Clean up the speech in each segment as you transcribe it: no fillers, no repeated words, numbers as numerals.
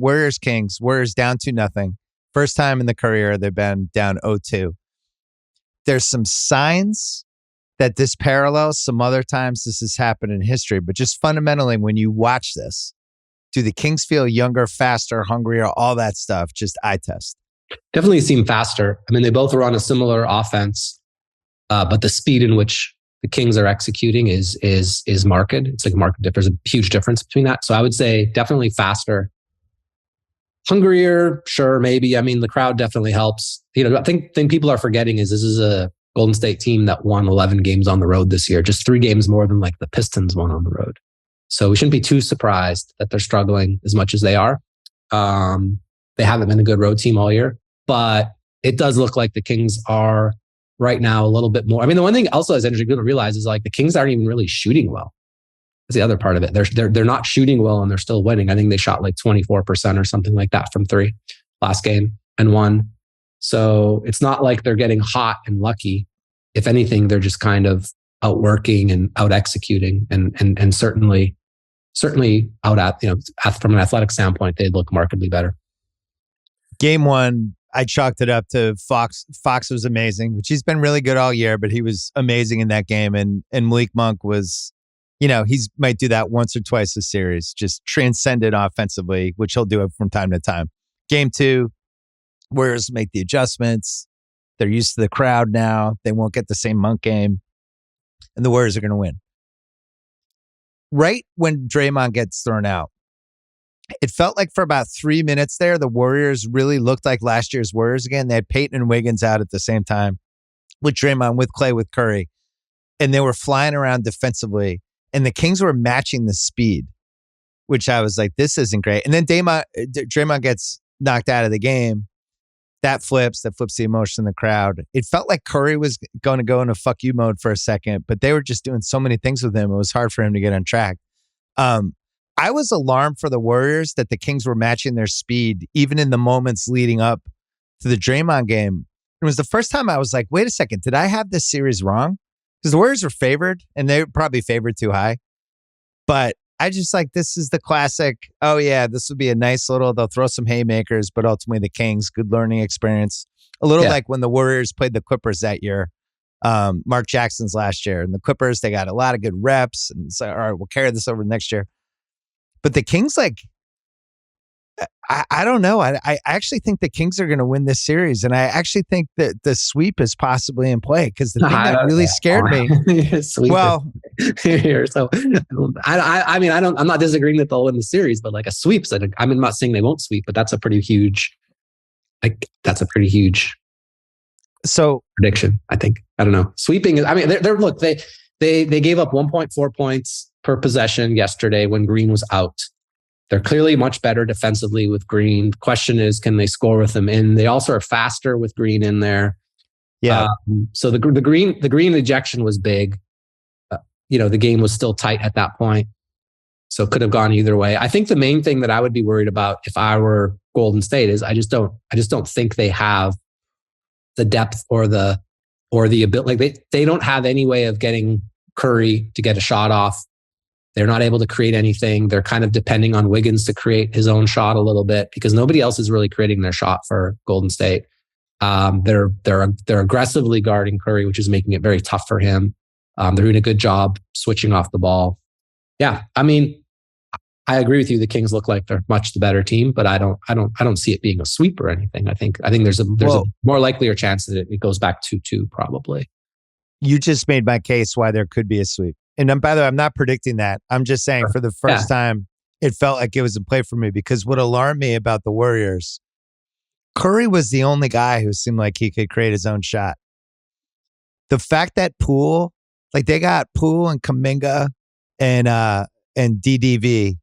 Warriors Kings. Warriors down 2-0. First time in the career they've been down 0-2. There's some signs that this parallels some other times this has happened in history, but just fundamentally when you watch this, do the Kings feel younger, faster, hungrier, all that stuff? Just eye test. Definitely seem faster. I mean, they both were on a similar offense, but the speed in which the Kings are executing is marked. It's like there's a huge difference between that. So I would say definitely faster. Hungrier, sure, maybe. I mean, the crowd definitely helps. I think people are forgetting is this is a Golden State team that won 11 games on the road this year, just 3 games more than like the Pistons won on the road. So we shouldn't be too surprised that they're struggling as much as they are. They haven't been a good road team all year, but it does look like the Kings are right now a little bit more. I mean, the one thing also is interesting to realize is like the Kings aren't even really shooting well. That's the other part of it. They're not shooting well and they're still winning. I think they shot like 24% or something like that from 3 last game and won. So it's not like they're getting hot and lucky. If anything, they're just kind of outworking and out executing and certainly out at, from an athletic standpoint, they look markedly better. Game 1, I chalked it up to Fox. Fox was amazing, which he's been really good all year, but he was amazing in that game. And Malik Monk was, he might do that once or twice a series, just transcended offensively, which he'll do it from time to time. Game 2, Warriors make the adjustments. They're used to the crowd now. They won't get the same Monk game. And the Warriors are going to win. Right when Draymond gets thrown out, it felt like for about 3 minutes there, the Warriors really looked like last year's Warriors again. They had Peyton and Wiggins out at the same time with Draymond, with Clay, with Curry. And they were flying around defensively. And the Kings were matching the speed, which I was like, this isn't great. And then Draymond gets knocked out of the game. That flips the emotion in the crowd. It felt like Curry was going to go into fuck you mode for a second, but they were just doing so many things with him. It was hard for him to get on track. I was alarmed for the Warriors that the Kings were matching their speed, even in the moments leading up to the Draymond game. It was the first time I was like, wait a second, did I have this series wrong? Because the Warriors were favored, and they were probably favored too high. But I just like, this is the classic, oh yeah, this would be a nice little, they'll throw some haymakers, but ultimately the Kings, good learning experience. A little like when the Warriors played the Clippers that year, Mark Jackson's last year. And the Clippers, they got a lot of good reps. And so, all right, we'll carry this over next year. But the Kings, like, I don't know. I actually think the Kings are going to win this series. And I actually think that the sweep is possibly in play because the thing that really scared me. Well, so I'm not disagreeing that they'll win the series, but like a sweep, I'm not saying they won't sweep, but that's a pretty huge so prediction, I think. I don't know. Sweeping is, I mean, they gave up 1.4 points per possession yesterday when Green was out. They're clearly much better defensively with Green. The question is, can they score with him in? They also are faster with Green in there. Yeah. So the Green ejection was big. The game was still tight at that point, so it could have gone either way. I think the main thing that I would be worried about if I were Golden State is I just don't think they have the depth or the ability. Like they don't have any way of getting Curry to get a shot off. They're not able to create anything. They're kind of depending on Wiggins to create his own shot a little bit because nobody else is really creating their shot for Golden State. They're aggressively guarding Curry, which is making it very tough for him. They're doing a good job switching off the ball. Yeah, I mean, I agree with you. The Kings look like they're much the better team, but I don't see it being a sweep or anything. I think there's a more likelier chance that it goes back 2-2 probably. You just made my case why there could be a sweep. And by the way, I'm not predicting that. I'm just saying for the first time, it felt like it was in play for me because what alarmed me about the Warriors, Curry was the only guy who seemed like he could create his own shot. The fact that Poole, like they got Poole and Kuminga and DDV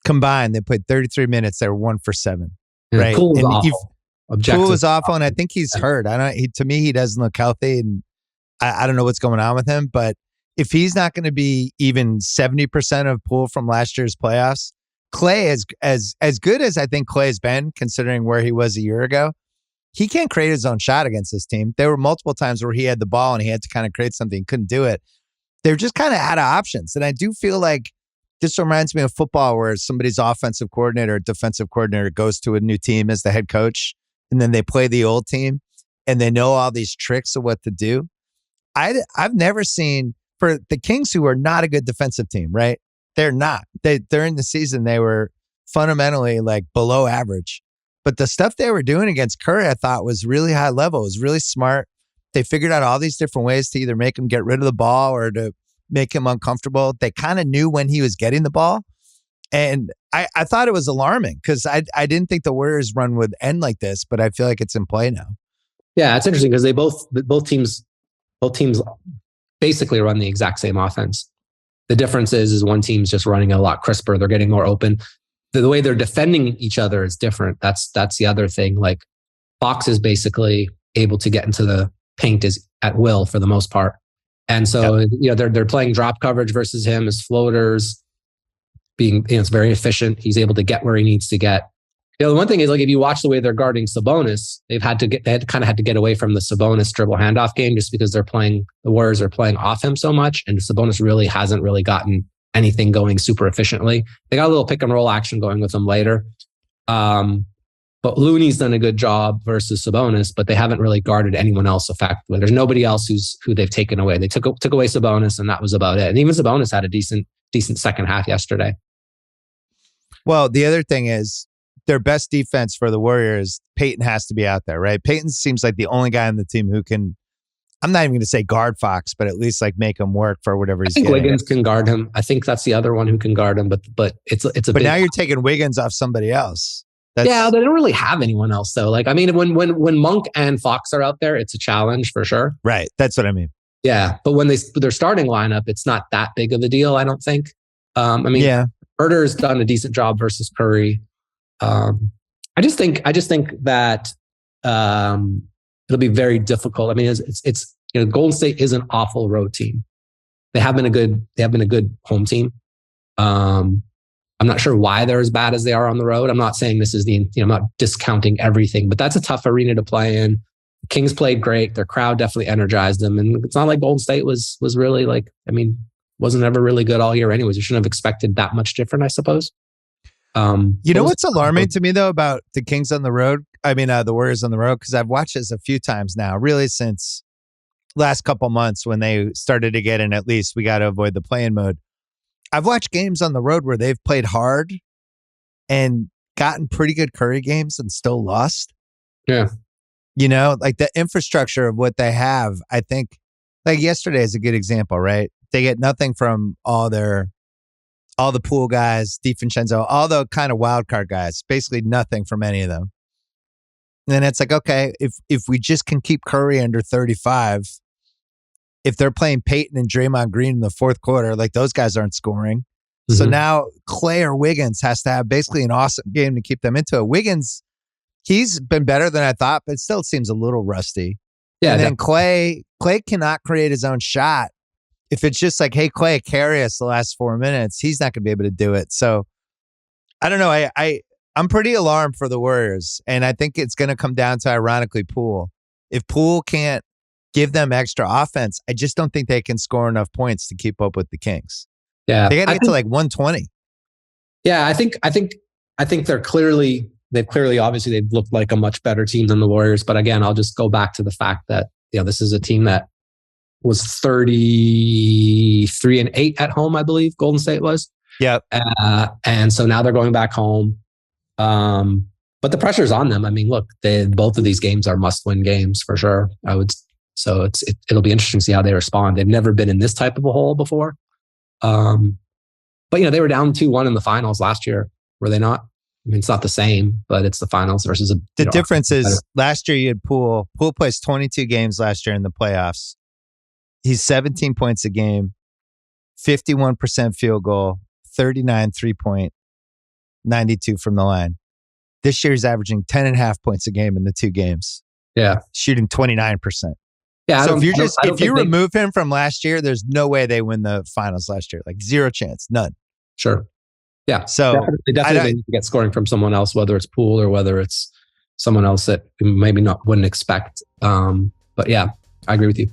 combined, they played 33 minutes. They were 1 for 7. Right? Poole was awful. Poole was awful, and I think he's hurt. To me, he doesn't look healthy, and I don't know what's going on with him, but if he's not going to be even 70% of Poole from last year's playoffs, Clay, as good as I think Clay's been, considering where he was a year ago, he can't create his own shot against this team. There were multiple times where he had the ball and he had to kind of create something, couldn't do it. They're just kind of out of options. And I do feel like this reminds me of football where somebody's offensive coordinator or defensive coordinator goes to a new team as the head coach, and then they play the old team and they know all these tricks of what to do. I've never seen, for the Kings, who are not a good defensive team, right? They're not. During the season, they were fundamentally like below average. But the stuff they were doing against Curry, I thought was really high level. It was really smart. They figured out all these different ways to either make him get rid of the ball or to make him uncomfortable. They kind of knew when he was getting the ball. And I thought it was alarming because I didn't think the Warriors run would end like this, but I feel like it's in play now. Yeah, it's interesting because they both teams basically run the exact same offense. The difference is one team's just running a lot crisper. They're getting more open. The way they're defending each other is different. That's the other thing. Like Fox is basically able to get into the paint is at will for the most part. And so, they're playing drop coverage versus him, his floaters being, it's very efficient. He's able to get where he needs to get. The one thing is, like, if you watch the way they're guarding Sabonis, they had to get away from the Sabonis dribble handoff game just because the Warriors are playing off him so much. And Sabonis really hasn't really gotten anything going super efficiently. They got a little pick and roll action going with him later. But Looney's done a good job versus Sabonis, but they haven't really guarded anyone else effectively. There's nobody else who they've taken away. They took away Sabonis, and that was about it. And even Sabonis had a decent second half yesterday. Well, the other thing is their best defense for the Warriors, Peyton has to be out there, right? Peyton seems like the only guy on the team who can, I'm not even going to say guard Fox, but at least like make him work for whatever he's getting. Wiggins can guard him. I think that's the other one who can guard him, but it's a But now you're taking Wiggins off somebody else. Yeah, they don't really have anyone else though. Like, I mean, when Monk and Fox are out there, it's a challenge for sure. Right. That's what I mean. Yeah. But when their starting lineup, it's not that big of a deal, I don't think. Herter's done a decent job versus Curry. I just think that it'll be very difficult. I mean, it's Golden State is an awful road team. They have been a good home team. I'm not sure why they're as bad as they are on the road. I'm not saying this is I'm not discounting everything, but that's a tough arena to play in. The Kings played great. Their crowd definitely energized them. And it's not like Golden State was really like, wasn't ever really good all year anyways. You shouldn't have expected that much different, I suppose. What's alarming to me though about the Kings on the road? The Warriors on the road, because I've watched this a few times now, really since last couple months when they started to get in, at least we got to avoid the play-in mode. I've watched games on the road where they've played hard and gotten pretty good Curry games and still lost. Yeah. Like the infrastructure of what they have, I think, like yesterday is a good example, right? They get nothing from all the pool guys, DiVincenzo, all the kind of wild card guys, basically nothing from any of them. And then it's like, okay, if we just can keep Curry under 35, if they're playing Peyton and Draymond Green in the fourth quarter, like those guys aren't scoring. Mm-hmm. So now Clay or Wiggins has to have basically an awesome game to keep them into it. Wiggins, he's been better than I thought, but it still seems a little rusty. Yeah. And then Clay cannot create his own shot. If it's just like, hey, Clay, carry us the last 4 minutes, he's not going to be able to do it. So I don't know. I'm pretty alarmed for the Warriors. And I think it's going to come down to, ironically, Poole. If Poole can't give them extra offense, I just don't think they can score enough points to keep up with the Kings. Yeah. They got to get to like 120. Yeah, I think they've clearly obviously they've looked like a much better team than the Warriors. But again, I'll just go back to the fact that this is a team that was 33-8 at home, I believe Golden State was. Yeah. And so now they're going back home. But the pressure's on them. I mean, look, both of these games are must-win games for sure. So it'll be interesting to see how they respond. They've never been in this type of a hole before. But they were down 2-1 in the finals last year, were they not? I mean, it's not the same, but it's the finals versus the difference is last year you had Poole. Poole plays 22 games last year in the playoffs. He's 17 points a game, 51% field goal, 39 3-point, 92 from the line. This year he's averaging 10.5 points a game in the 2 games. Yeah. Shooting 29%. Yeah. So if you remove him from last year, there's no way they win the finals last year. Like zero chance, none. Sure. Yeah. So definitely need to get scoring from someone else, whether it's Poole or whether it's someone else that maybe wouldn't expect. But yeah, I agree with you.